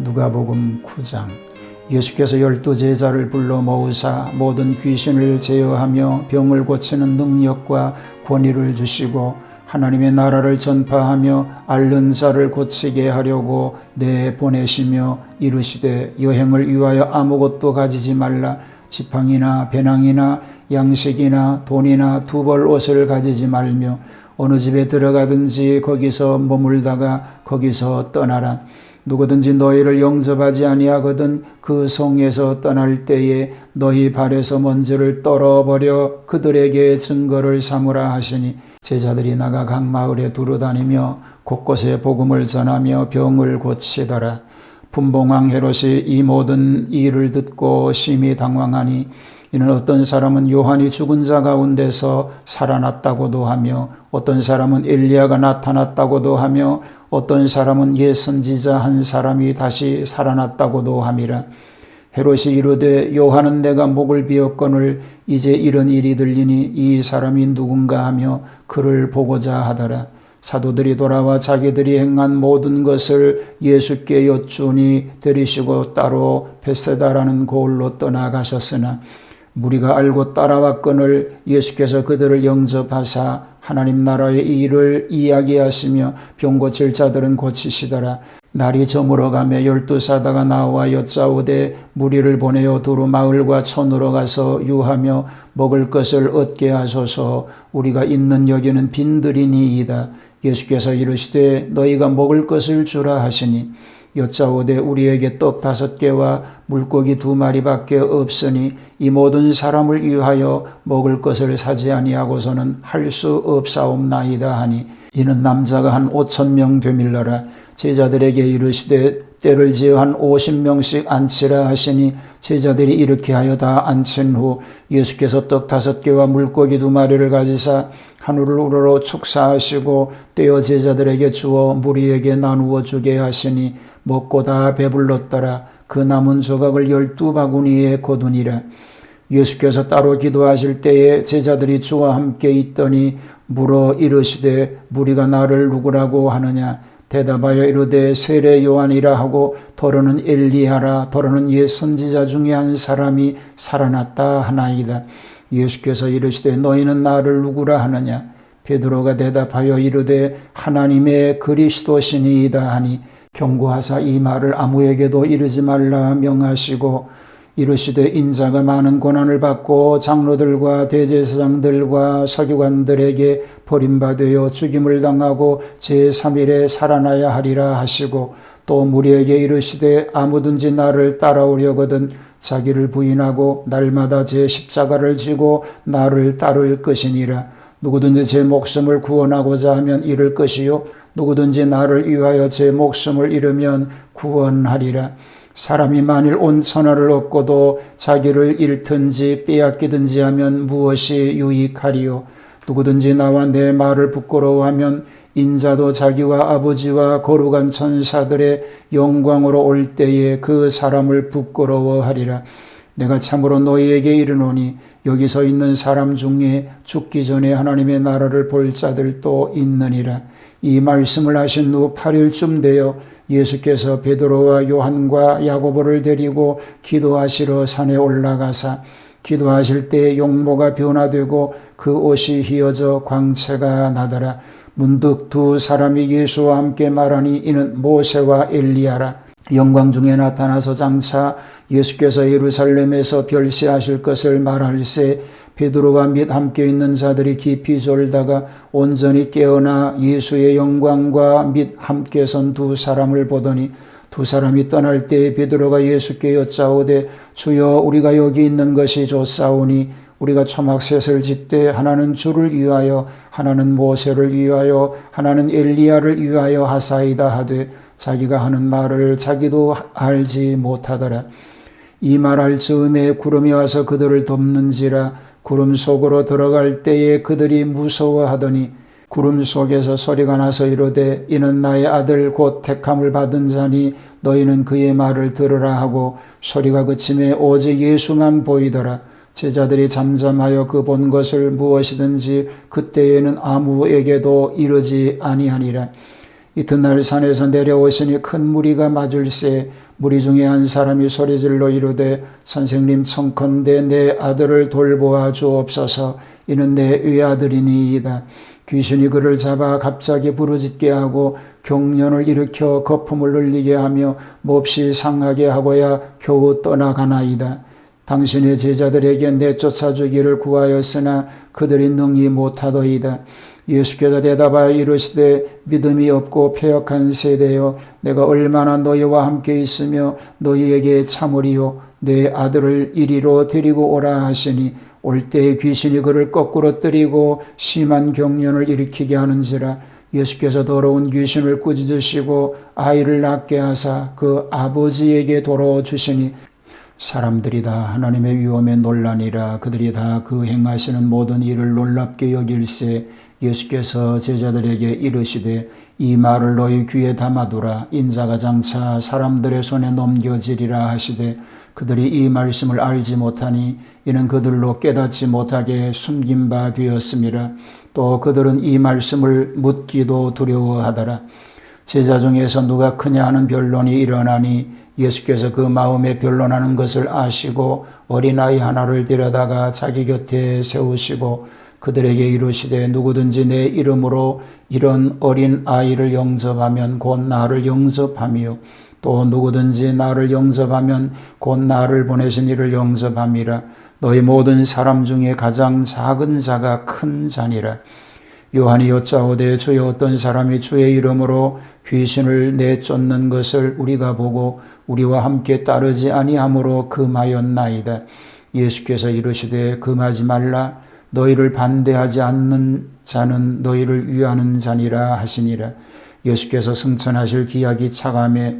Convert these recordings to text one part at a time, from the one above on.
누가복음 9장. 예수께서 12제자를 불러 모으사 모든 귀신을 제어하며 병을 고치는 능력과 권위를 주시고 하나님의 나라를 전파하며 앓는 자를 고치게 하려고 내보내시며 이르시되 여행을 위하여 아무것도 가지지 말라. 지팡이나 배낭이나 양식이나 돈이나 두 벌 옷을 가지지 말며 어느 집에 들어가든지 거기서 머물다가 거기서 떠나라. 누구든지 너희를 영접하지 아니하거든 그 성에서 떠날 때에 너희 발에서 먼지를 떨어버려 그들에게 증거를 삼으라 하시니, 제자들이 나가 각 마을에 두루다니며 곳곳에 복음을 전하며 병을 고치더라. 분봉왕 헤롯이 이 모든 일을 듣고 심히 당황하니, 이는 어떤 사람은 요한이 죽은 자 가운데서 살아났다고도 하며 어떤 사람은 엘리야가 나타났다고도 하며 어떤 사람은 옛 선지자 한 사람이 다시 살아났다고도 함이라. 헤롯이 이르되 요한은 내가 목을 비었거늘 이제 이런 일이 들리니 이 사람이 누군가 하며 그를 보고자 하더라. 사도들이 돌아와 자기들이 행한 모든 것을 예수께 여쭈니 데리시고 따로 벳세다라는 고을로 떠나가셨으나 무리가 알고 따라왔거늘 예수께서 그들을 영접하사 하나님 나라의 일을 이야기하시며 병 고칠 자들은 고치시더라. 날이 저물어가며 12사다가 나와 여짜오되 무리를 보내어 두루 마을과 촌으로 가서 유하며 먹을 것을 얻게 하소서. 우리가 있는 여기는 빈들이니이다. 예수께서 이르시되 너희가 먹을 것을 주라 하시니, 여짜오되 우리에게 떡 5개와 물고기 2마리밖에 없으니 이 모든 사람을 위하여 먹을 것을 사지 아니하고서는 할 수 없사옵나이다 하니, 이는 남자가 한 5,000명 되밀러라. 제자들에게 이르시되 때를 지어 한 50명씩 앉히라 하시니, 제자들이 이렇게 하여 다 앉힌 후 예수께서 떡 5개와 물고기 2마리를 가지사 하늘을 우러러 축사하시고 떼어 제자들에게 주어 무리에게 나누어 주게 하시니 먹고 다 배불렀더라. 그 남은 조각을 12바구니에 거두니라. 예수께서 따로 기도하실 때에 제자들이 주와 함께 있더니 물어 이르시되 무리가 나를 누구라고 하느냐? 대답하여 이르되 세례 요한이라 하고 더러는 엘리야라, 더러는 옛 선지자 중에 한 사람이 살아났다 하나이다. 예수께서 이르시되 너희는 나를 누구라 하느냐? 베드로가 대답하여 이르되 하나님의 그리스도시니이다 하니, 경고하사 이 말을 아무에게도 이르지 말라 명하시고 이르시되 인자가 많은 고난을 받고 장로들과 대제사장들과 서기관들에게 버림받아 죽임을 당하고 제3일에 살아나야 하리라 하시고, 또 무리에게 이르시되 아무든지 나를 따라오려거든 자기를 부인하고 날마다 제 십자가를 지고 나를 따를 것이니라. 누구든지 제 목숨을 구원하고자 하면 잃을 것이요 누구든지 나를 위하여 제 목숨을 잃으면 구원하리라. 사람이 만일 온 천하를 얻고도 자기를 잃든지 빼앗기든지 하면 무엇이 유익하리요? 누구든지 나와 내 말을 부끄러워하면 인자도 자기와 아버지와 거룩한 천사들의 영광으로 올 때에 그 사람을 부끄러워하리라. 내가 참으로 너희에게 이르노니 여기 서 있는 사람 중에 죽기 전에 하나님의 나라를 볼 자들도 있느니라. 이 말씀을 하신 후 8일쯤 되어 예수께서 베드로와 요한과 야고보를 데리고 기도하시러 산에 올라가사 기도하실 때 용모가 변화되고 그 옷이 휘어져 광채가 나더라. 문득 두 사람이 예수와 함께 말하니 이는 모세와 엘리야라. 영광 중에 나타나서 장차 예수께서 예루살렘에서 별세하실 것을 말할세 베드로와 및 함께 있는 자들이 깊이 졸다가 온전히 깨어나 예수의 영광과 및 함께 선 두 사람을 보더니, 두 사람이 떠날 때에 베드로가 예수께 여짜오되 주여 우리가 여기 있는 것이 좋사오니 우리가 초막셋을 짓되 하나는 주를 위하여 하나는 모세를 위하여 하나는 엘리야를 위하여 하사이다 하되 자기가 하는 말을 자기도 알지 못하더라. 이 말할 즈음에 구름이 와서 그들을 덮는지라. 구름 속으로 들어갈 때에 그들이 무서워하더니 구름 속에서 소리가 나서 이르되 이는 나의 아들 곧 택함을 받은 자니 너희는 그의 말을 들으라 하고, 소리가 그침에 오직 예수만 보이더라. 제자들이 잠잠하여 그 본 것을 무엇이든지 그때에는 아무에게도 이르지 아니하니라. 이튿날 산에서 내려오시니 큰 무리가 맞을세 무리 중에 한 사람이 소리질러 이르되 선생님 청컨대 내 아들을 돌보아 주옵소서. 이는 내 외아들이니이다. 귀신이 그를 잡아 갑자기 부르짖게 하고 경련을 일으켜 거품을 흘리게 하며 몹시 상하게 하고야 겨우 떠나가나이다. 당신의 제자들에게 내쫓아 주기를 구하였으나 그들이 능히 못하더이다. 예수께서 대답하여 이르시되 믿음이 없고 패역한 세대여, 내가 얼마나 너희와 함께 있으며 너희에게 참으리요. 내 아들을 이리로 데리고 오라 하시니 올 때에 귀신이 그를 거꾸로 뜨리고 심한 경련을 일으키게 하는지라. 예수께서 더러운 귀신을 꾸짖으시고 아이를 낫게 하사 그 아버지에게 돌아주시니 사람들이 다 하나님의 위엄에 놀라니라. 그들이 다 그 행하시는 모든 일을 놀랍게 여길세 예수께서 제자들에게 이르시되 이 말을 너희 귀에 담아두라. 인자가 장차 사람들의 손에 넘겨지리라 하시되 그들이 이 말씀을 알지 못하니 이는 그들로 깨닫지 못하게 숨긴 바 되었음이라. 또 그들은 이 말씀을 묻기도 두려워하더라. 제자 중에서 누가 크냐 하는 변론이 일어나니 예수께서 그 마음에 변론하는 것을 아시고 어린아이 하나를 데려다가 자기 곁에 세우시고 그들에게 이르시되 누구든지 내 이름으로 이런 어린 아이를 영접하면 곧 나를 영접하며 또 누구든지 나를 영접하면 곧 나를 보내신 이를 영접함이라. 너희 모든 사람 중에 가장 작은 자가 큰 자니라. 요한이 여짜오되 주여 어떤 사람이 주의 이름으로 귀신을 내쫓는 것을 우리가 보고 우리와 함께 따르지 아니하므로 금하였나이다. 예수께서 이르시되 금하지 말라. 너희를 반대하지 않는 자는 너희를 위하는 자니라 하시니라. 예수께서 승천하실 기약이 차감해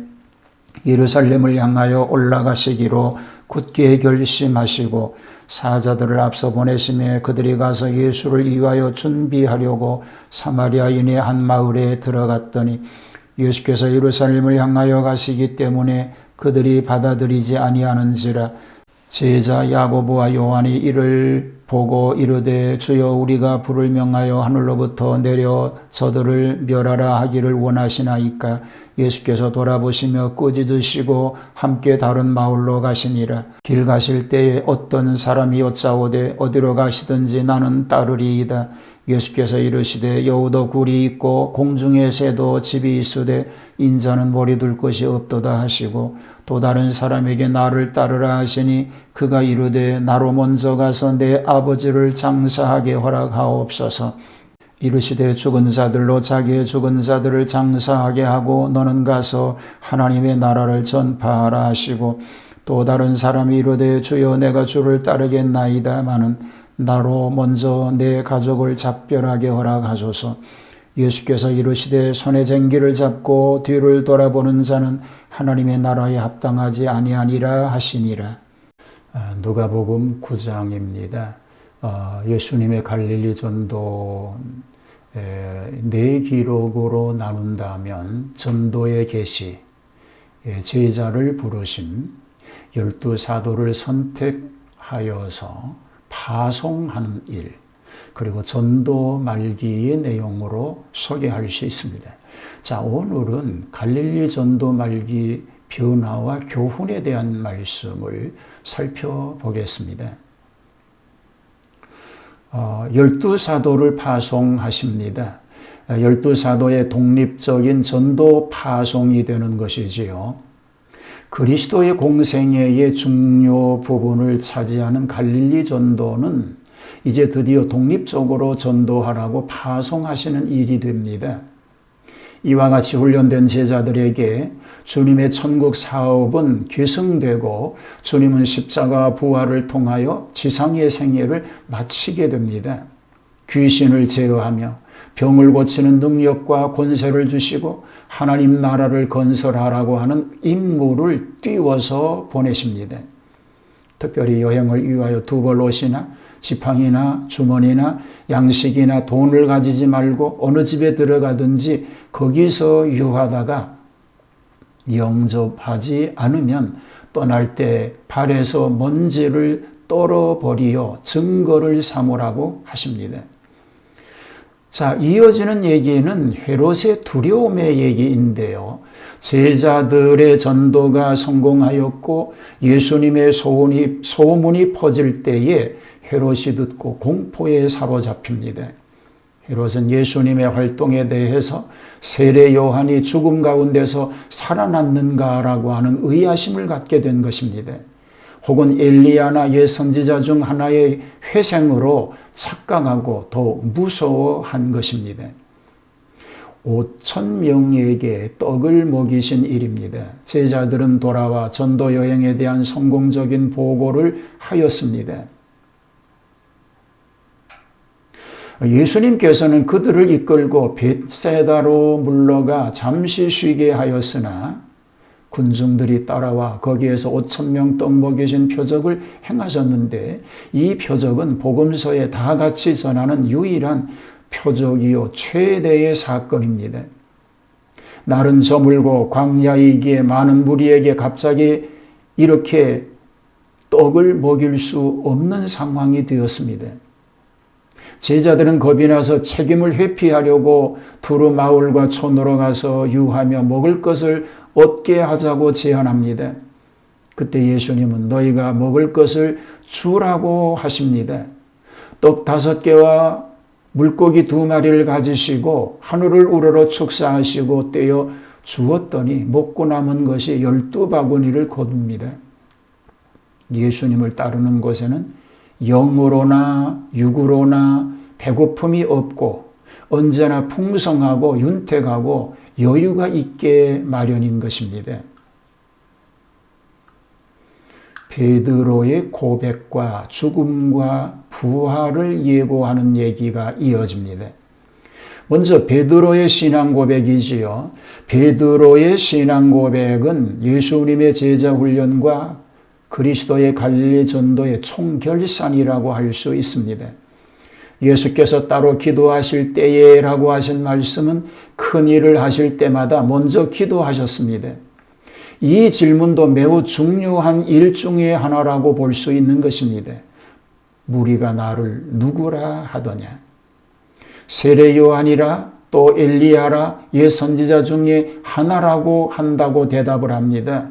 예루살렘을 향하여 올라가시기로 굳게 결심하시고 사자들을 앞서 보내심에 그들이 가서 예수를 위하여 준비하려고 사마리아인의 한 마을에 들어갔더니 예수께서 예루살렘을 향하여 가시기 때문에 그들이 받아들이지 아니하는지라. 제자 야고보와 요한이 이를 보고 이르되 주여 우리가 불을 명하여 하늘로부터 내려 저들을 멸하라 하기를 원하시나이까. 예수께서 돌아보시며 꾸짖으시고 함께 다른 마을로 가시니라. 길 가실 때에 어떤 사람이 여짜오되 어디로 가시든지 나는 따르리이다. 예수께서 이르시되 여우도 굴이 있고 공중의 새도 집이 있으되 인자는 머리 둘 곳이 없도다 하시고 또 다른 사람에게 나를 따르라 하시니 그가 이르되 나로 먼저 가서 내 아버지를 장사하게 허락하옵소서. 이르시되 죽은 자들로 자기의 죽은 자들을 장사하게 하고 너는 가서 하나님의 나라를 전파하라 하시고 또 다른 사람이 이르되 주여 내가 주를 따르겠나이다마는 나로 먼저 내 가족을 작별하게 허락하소서. 예수께서 이르시되 손에 쟁기를 잡고 뒤를 돌아보는 자는 하나님의 나라에 합당하지 아니하니라 하시니라. 누가복음 9장입니다. 예수님의 갈릴리 전도 네 기록으로 나눈다면 전도의 계시, 제자를 부르심, 12사도를 선택하여서 파송하는 일, 그리고 전도 말기의 내용으로 소개할 수 있습니다. 자, 오늘은 갈릴리 전도 말기 변화와 교훈에 대한 말씀을 살펴보겠습니다. 12사도를 파송하십니다. 12사도의 독립적인 전도 파송이 되는 것이지요. 그리스도의 공생애의 중요 부분을 차지하는 갈릴리 전도는 이제 드디어 독립적으로 전도하라고 파송하시는 일이 됩니다. 이와 같이 훈련된 제자들에게 주님의 천국 사업은 계승되고 주님은 십자가 부활을 통하여 지상의 생애를 마치게 됩니다. 귀신을 제어하며 병을 고치는 능력과 권세를 주시고 하나님 나라를 건설하라고 하는 임무를 띄워서 보내십니다. 특별히 여행을 위하여 두벌 옷이나 지팡이나 주머니나 양식이나 돈을 가지지 말고 어느 집에 들어가든지 거기서 유하다가 영접하지 않으면 떠날 때 발에서 먼지를 떨어버리어 증거를 삼으라고 하십니다. 자, 이어지는 얘기는 헤롯의 두려움의 얘기인데요. 제자들의 전도가 성공하였고 예수님의 소문이 퍼질 때에 헤롯이 듣고 공포에 사로잡힙니다. 헤롯은 예수님의 활동에 대해서 세례 요한이 죽음 가운데서 살아났는가라고 하는 의아심을 갖게 된 것입니다. 혹은 엘리야나 예선지자 중 하나의 회생으로 착각하고 더 무서워한 것입니다. 5,000명에게 떡을 먹이신 일입니다. 제자들은 돌아와 전도 여행에 대한 성공적인 보고를 하였습니다. 예수님께서는 그들을 이끌고 벳세다로 물러가 잠시 쉬게 하였으나 군중들이 따라와 거기에서 5,000명 떡 먹이신 표적을 행하셨는데 이 표적은 복음서에 다 같이 전하는 유일한 표적이요 최대의 사건입니다. 날은 저물고 광야이기에 많은 무리에게 갑자기 이렇게 떡을 먹일 수 없는 상황이 되었습니다. 제자들은 겁이 나서 책임을 회피하려고 두루 마을과 촌으로 가서 유하며 먹을 것을 얻게 하자고 제안합니다. 그때 예수님은 너희가 먹을 것을 주라고 하십니다. 떡 5개와 물고기 2마리를 가지시고 하늘을 우러러 축사하시고 떼어 주었더니 먹고 남은 것이 12바구니를 거둡니다. 예수님을 따르는 곳에는 영으로나 육으로나 배고픔이 없고 언제나 풍성하고 윤택하고 여유가 있게 마련인 것입니다. 베드로의 고백과 죽음과 부활을 예고하는 얘기가 이어집니다. 먼저 베드로의 신앙 고백이지요. 베드로의 신앙 고백은 예수님의 제자 훈련과 그리스도의 갈릴리 전도의 총결산이라고 할 수 있습니다. 예수께서 따로 기도하실 때에라고 하신 말씀은 큰 일을 하실 때마다 먼저 기도하셨습니다. 이 질문도 매우 중요한 일 중에 하나라고 볼 수 있는 것입니다. 무리가 나를 누구라 하더냐? 세례 요한이라 또 엘리야라 옛 선지자 중에 하나라고 한다고 대답을 합니다.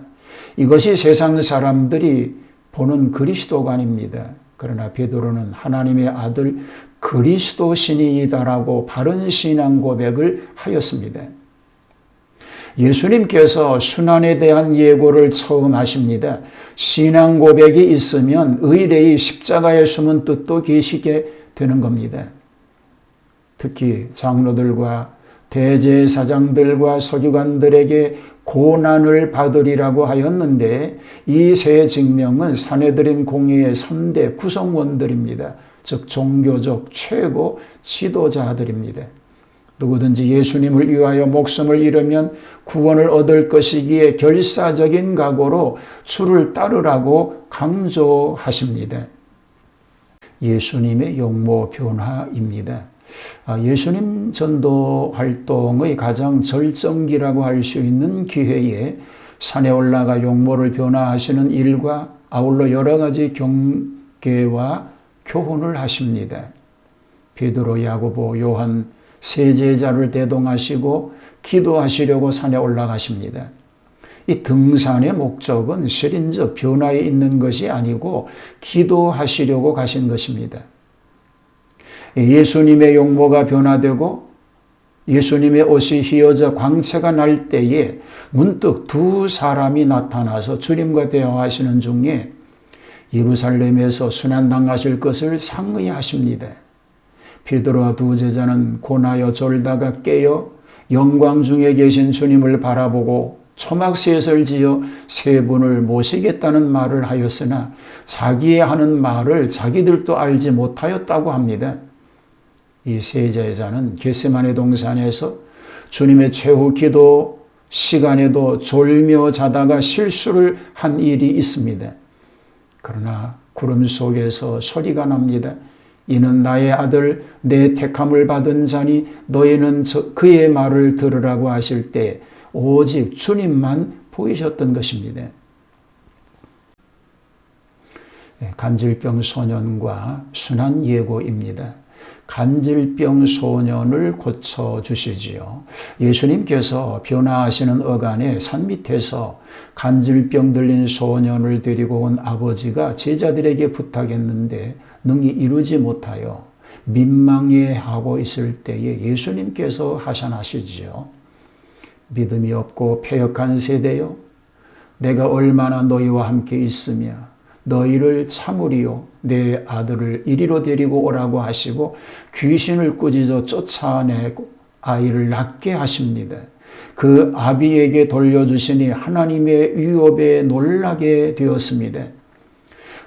이것이 세상 사람들이 보는 그리스도관입니다. 그러나 베드로는 하나님의 아들 그리스도신이다라고 바른 신앙 고백을 하였습니다. 예수님께서 순환에 대한 예고를 처음 하십니다. 신앙 고백이 있으면 의뢰의 십자가에 숨은 뜻도 계시게 되는 겁니다. 특히 장로들과 대제사장들과 서기관들에게 고난을 받으리라고 하였는데 이 세 증명은 사내들인 공회의 3대 구성원들입니다. 즉 종교적 최고 지도자들입니다. 누구든지 예수님을 위하여 목숨을 잃으면 구원을 얻을 것이기에 결사적인 각오로 주를 따르라고 강조하십니다. 예수님의 용모 변화입니다. 예수님 전도 활동의 가장 절정기라고 할 수 있는 기회에 산에 올라가 용모를 변화하시는 일과 아울러 여러 가지 경계와 교훈을 하십니다. 베드로, 야고보, 요한 세 제자를 대동하시고 기도하시려고 산에 올라가십니다. 이 등산의 목적은 실인적 변화에 있는 것이 아니고 기도하시려고 가신 것입니다. 예수님의 용모가 변화되고 예수님의 옷이 휘어져 광채가 날 때에 문득 두 사람이 나타나서 주님과 대화하시는 중에 예루살렘에서 순환당하실 것을 상의하십니다. 베드로와 두 제자는 고나여 졸다가 깨어 영광 중에 계신 주님을 바라보고 초막셋을 지어 세 분을 모시겠다는 말을 하였으나 자기의 하는 말을 자기들도 알지 못하였다고 합니다. 이 세 제자는 겟세마네 동산에서 주님의 최후 기도 시간에도 졸며 자다가 실수를 한 일이 있습니다. 그러나 구름 속에서 소리가 납니다. 이는 나의 아들 내 택함을 받은 자니 너희는 그의 말을 들으라고 하실 때 오직 주님만 보이셨던 것입니다. 간질병 소년과 순환 예고입니다. 간질병 소년을 고쳐주시지요. 예수님께서 변화하시는 어간에 산 밑에서 간질병 들린 소년을 데리고 온 아버지가 제자들에게 부탁했는데 능히 이루지 못하여 민망해하고 있을 때에 예수님께서 하산하시지요. 믿음이 없고 패역한 세대여, 내가 얼마나 너희와 함께 있으며 너희를 참으리요, 내 아들을 이리로 데리고 오라고 하시고 귀신을 꾸짖어 쫓아내고 아이를 낳게 하십니다. 그 아비에게 돌려주시니 하나님의 위협에 놀라게 되었습니다.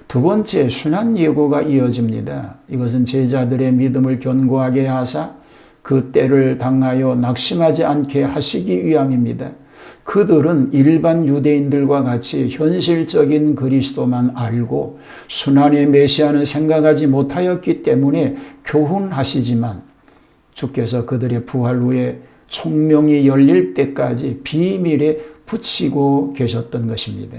두 번째, 순환 예고가 이어집니다. 이것은 제자들의 믿음을 견고하게 하사 그 때를 당하여 낙심하지 않게 하시기 위함입니다. 그들은 일반 유대인들과 같이 현실적인 그리스도만 알고 순환의 메시아는 생각하지 못하였기 때문에 교훈하시지만 주께서 그들의 부활 후에 총명이 열릴 때까지 비밀에 붙이고 계셨던 것입니다.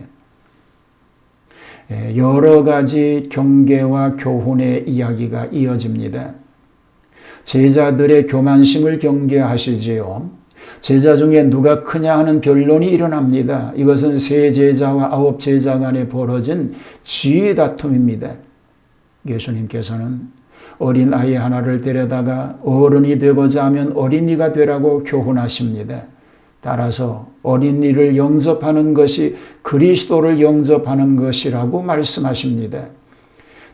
여러 가지 경계와 교훈의 이야기가 이어집니다. 제자들의 교만심을 경계하시지요. 제자 중에 누가 크냐 하는 변론이 일어납니다. 이것은 세 제자와 9 제자 간에 벌어진 지위 다툼입니다. 예수님께서는 어린 아이 하나를 데려다가 어른이 되고자 하면 어린이가 되라고 교훈하십니다. 따라서 어린이를 영접하는 것이 그리스도를 영접하는 것이라고 말씀하십니다.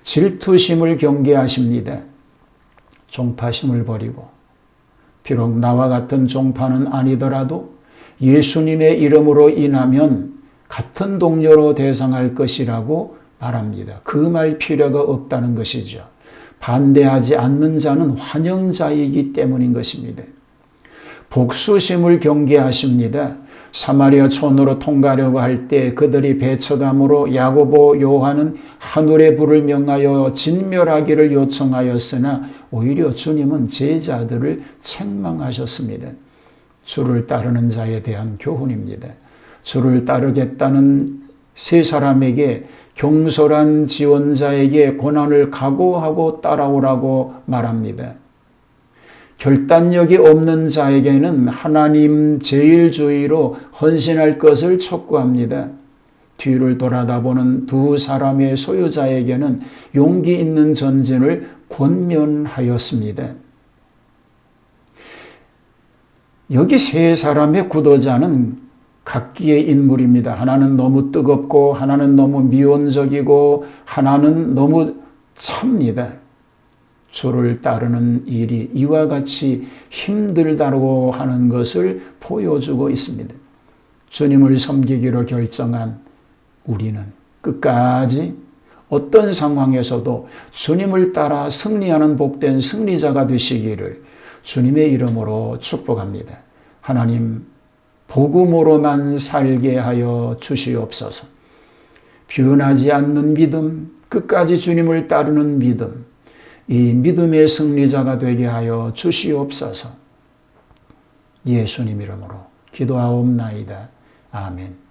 질투심을 경계하십니다. 종파심을 버리고 비록 나와 같은 종파는 아니더라도 예수님의 이름으로 인하면 같은 동료로 대상할 것이라고 말합니다. 그 말 필요가 없다는 것이죠. 반대하지 않는 자는 환영자이기 때문인 것입니다. 복수심을 경계하십니다. 사마리아 촌으로 통과하려고 할 때 그들이 배척함으로 야고보, 요한은 하늘의 불을 명하여 진멸하기를 요청하였으나 오히려 주님은 제자들을 책망하셨습니다. 주를 따르는 자에 대한 교훈입니다. 주를 따르겠다는 세 사람에게 경솔한 지원자에게 고난을 각오하고 따라오라고 말합니다. 결단력이 없는 자에게는 하나님 제일주의로 헌신할 것을 촉구합니다. 뒤를 돌아다보는 두 사람의 소유자에게는 용기 있는 전진을 권면하였습니다. 여기 세 사람의 구도자는 각기의 인물입니다. 하나는 너무 뜨겁고 하나는 너무 미온적이고 하나는 너무 찹니다. 주를 따르는 일이 이와 같이 힘들다고 하는 것을 보여주고 있습니다. 주님을 섬기기로 결정한 우리는 끝까지 어떤 상황에서도 주님을 따라 승리하는 복된 승리자가 되시기를 주님의 이름으로 축복합니다. 하나님, 복음으로만 살게 하여 주시옵소서. 변하지 않는 믿음, 끝까지 주님을 따르는 믿음, 이 믿음의 승리자가 되게 하여 주시옵소서. 예수님 이름으로 기도하옵나이다. 아멘.